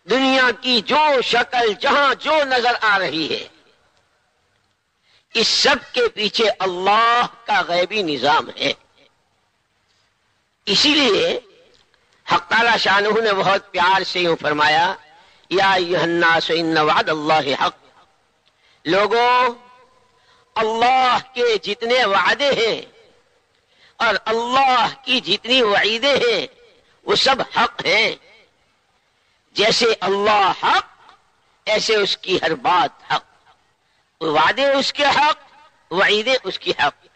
دنیا کی جو شکل جہاں جو نظر آ رہی ہے، اس سب کے پیچھے اللہ کا غیبی نظام ہے۔ اسی لیے حق تعالی شانہ نے بہت پیار سے یوں فرمایا، یا ایھا الناس ان وعد اللہ حق، لوگوں اللہ کے جتنے وعدے ہیں اور اللہ کی جتنی وعیدیں ہیں وہ سب حق ہیں۔ جیسے اللہ حق ایسے اس کی ہر بات حق، وعدے اس کے حق، وعیدیں اس کی حق۔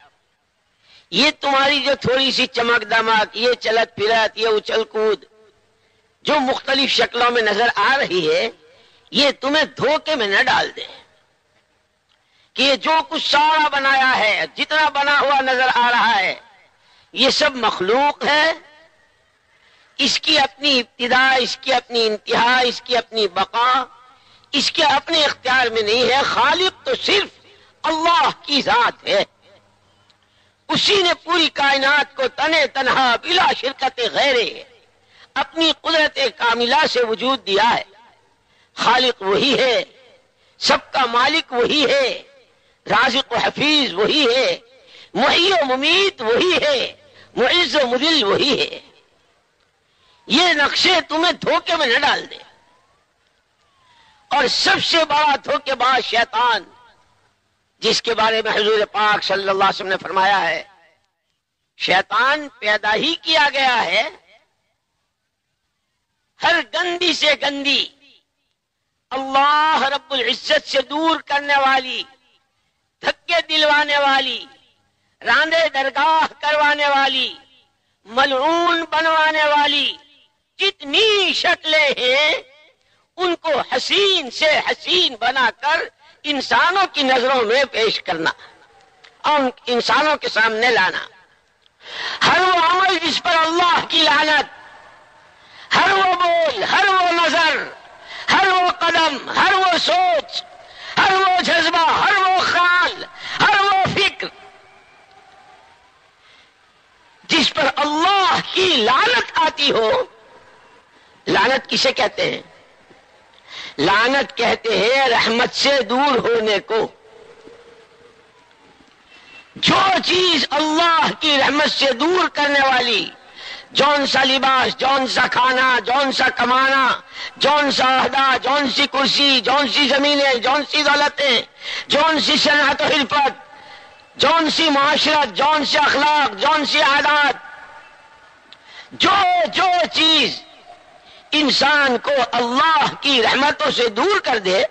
یہ تمہاری جو تھوڑی سی چمک دمک، یہ چلت پھرت، یہ اچھل کود جو مختلف شکلوں میں نظر آ رہی ہے، یہ تمہیں دھوکے میں نہ ڈال دے کہ یہ جو کچھ سارا بنایا ہے، جتنا بنا ہوا نظر آ رہا ہے، یہ سب مخلوق ہے۔ اس کی اپنی ابتدا، اس کی اپنی انتہا، اس کی اپنی بقا اس کے اپنے اختیار میں نہیں ہے۔ خالق تو صرف اللہ کی ذات ہے، اسی نے پوری کائنات کو تنے تنہا بلا شرکت غیرے اپنی قدرت کاملہ سے وجود دیا ہے۔ خالق وہی ہے، سب کا مالک وہی ہے، رازق و حفیظ وہی ہے، محیی و ممیت وہی ہے، معز و مذل وہی ہے۔ یہ نقشے تمہیں دھوکے میں نہ ڈال دے۔ اور سب سے بڑا دھوکے باز شیطان، جس کے بارے میں حضور پاک صلی اللہ علیہ وسلم نے فرمایا ہے، شیطان پیدا ہی کیا گیا ہے ہر گندی سے گندی، اللہ رب العزت سے دور کرنے والی، دھکے دلوانے والی، راندے درگاہ کروانے والی، ملعون بنوانے والی جتنی شکلیں ہیں ان کو حسین سے حسین بنا کر انسانوں کی نظروں میں پیش کرنا اور انسانوں کے سامنے لانا۔ ہر وہ عمل جس پر اللہ کی لعنت، ہر وہ بول، ہر وہ نظر، ہر وہ قدم، ہر وہ سوچ، ہر وہ جذبہ، ہر وہ خیال، ہر وہ فکر جس پر اللہ کی لعنت آتی ہو۔ لعنت کسے کہتے ہیں؟ لعنت کہتے ہیں رحمت سے دور ہونے کو۔ جو چیز اللہ کی رحمت سے دور کرنے والی، جون سا لباس، جون سا کھانا، جون سا کمانا، جون سا عہدہ، جون سی کرسی، جون سی زمینیں، جون سی دولتیں، جون سی صنعت و حرفت، جون سی معاشرت، جون سے اخلاق، جون سی عادات، جو چیز انسان کو اللہ کی رحمتوں سے دور کر دے،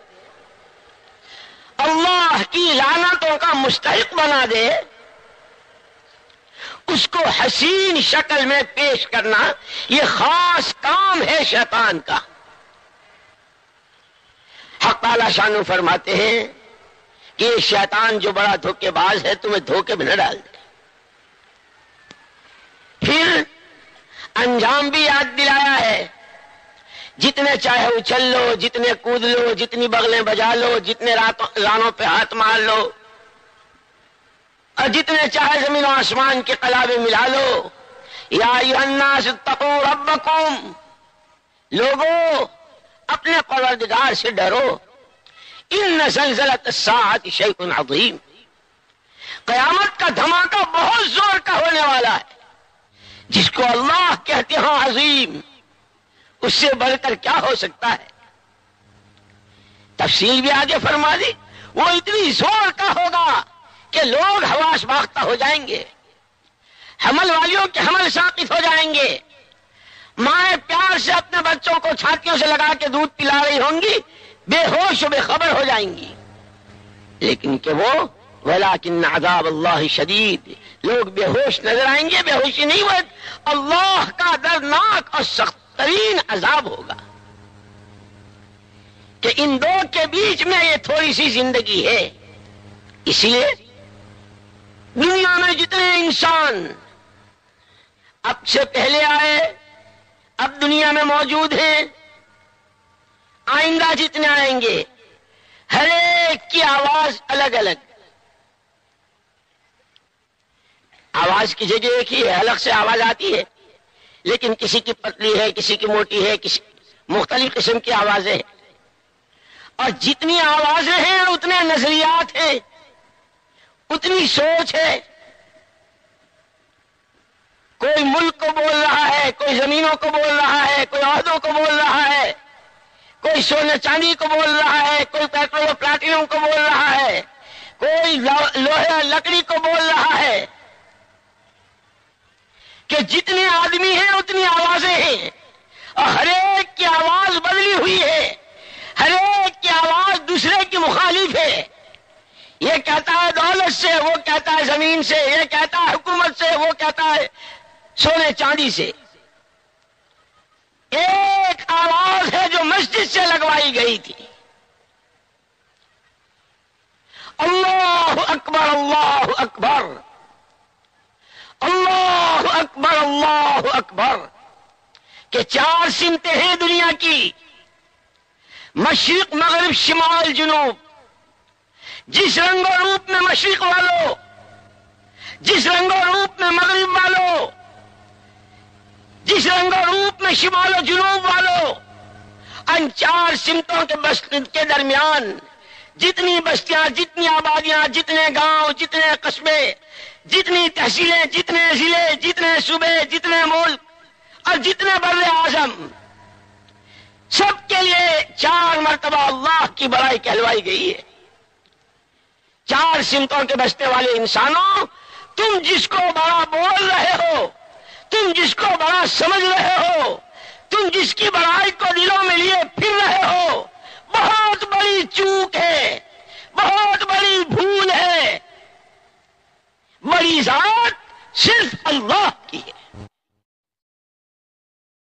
اللہ کی لعنتوں کا مستحق بنا دے، اس کو حسین شکل میں پیش کرنا یہ خاص کام ہے شیطان کا۔ حق تعالی شانو فرماتے ہیں کہ یہ شیطان جو بڑا دھوکے باز ہے تمہیں دھوکے میں نہ ڈال دے۔ پھر انجام بھی یاد دلایا ہے، جتنے چاہے اچھل لو، جتنے کود لو، جتنی بغلیں بجا لو، جتنے رانوں پہ ہاتھ مار لو، اور جتنے چاہے زمین و آسمان کے قلابے ملا لو۔ یا ایھا الناس اتقوا ربکم، لوگوں اپنے پروردگار سے ڈرو۔ ان زلزلۃ الساعۃ شیء عظیم، قیامت کا دھماکہ بہت زور کا ہونے والا ہے، جس کو اللہ کہتے ہیں عظیم، اس سے بڑھ کر کیا ہو سکتا ہے؟ تفصیل بھی آگے فرما دی، وہ اتنی زور کا ہوگا کہ لوگ حواس باختہ ہو جائیں گے، حمل والیوں کے حمل ساقط ہو جائیں گے، مائیں پیار سے اپنے بچوں کو چھاتیوں سے لگا کے دودھ پلا رہی ہوں گی، بے ہوش و بے خبر ہو جائیں گی، لیکن کہ وہ وَلَٰكِنَّ عَذَابَ اللَّهِ شَدِيدٌ، لوگ بے ہوش نظر آئیں گے، بے ہوشی نہیں ہوئے، اللہ کا دردناک اور سخت ترین عذاب ہوگا۔ کہ ان دو کے بیچ میں یہ تھوڑی سی زندگی ہے، اسی لیے دنیا میں جتنے انسان اب سے پہلے آئے، اب دنیا میں موجود ہیں، آئندہ جتنے آئیں گے، ہر ایک کی آواز الگ الگ، آواز کی جگہ ایک ہی ہے، الگ سے آواز آتی ہے، لیکن کسی کی پتلی ہے، کسی کی موٹی ہے، مختلف قسم کی آوازیں ہیں، اور جتنی آوازیں ہیں اتنے نظریات ہیں، اتنی سوچ ہے۔ کوئی ملک کو بول رہا ہے، کوئی زمینوں کو بول رہا ہے، کوئی عہدوں کو بول رہا ہے، کوئی سونے چاندی کو بول رہا ہے، کوئی پیٹرول اور پلاٹینم کو بول رہا ہے، کوئی لوہے اور لکڑی کو بول رہا ہے، کہ جتنے آدمی ہیں اتنی آوازیں ہیں، اور ہر ایک کی آواز بدلی ہوئی ہے، ہر ایک کی آواز دوسرے کی مخالف ہے۔ یہ کہتا ہے دولت سے، وہ کہتا ہے زمین سے، یہ کہتا ہے حکومت سے، وہ کہتا ہے سونے چاندی سے۔ ایک آواز ہے جو مسجد سے لگوائی گئی تھی، اللہ اکبر اللہ اکبر، اللہ اکبر اللہ اکبر، کہ چار سمتیں ہیں دنیا کی، مشرق مغرب شمال جنوب۔ جس رنگ و روپ میں مشرق والو، جس رنگ و روپ میں مغرب والو، جس رنگ و روپ میں شمال و جنوب والو، ان چار سمتوں کے درمیان جتنی بستیاں، جتنی آبادیاں، جتنے گاؤں، جتنے قصبے، جتنی تحصیلیں، جتنے ضلع، جتنے صوبے، جتنے ملک اور جتنے بر اعظم، سب کے لیے چار مرتبہ اللہ کی بڑائی کہلوائی گئی ہے۔ چار سمتوں کے بستے والے انسانوں، تم جس کو بڑا بول رہے ہو، تم جس کو بڑا سمجھ رہے ہو، تم جس کی بڑائی کو دلوں میں لیے پھر رہے ہو، بہت بڑی چوک ہے، بہت بڑی بھول ہے۔ بڑی ذات صرف اللہ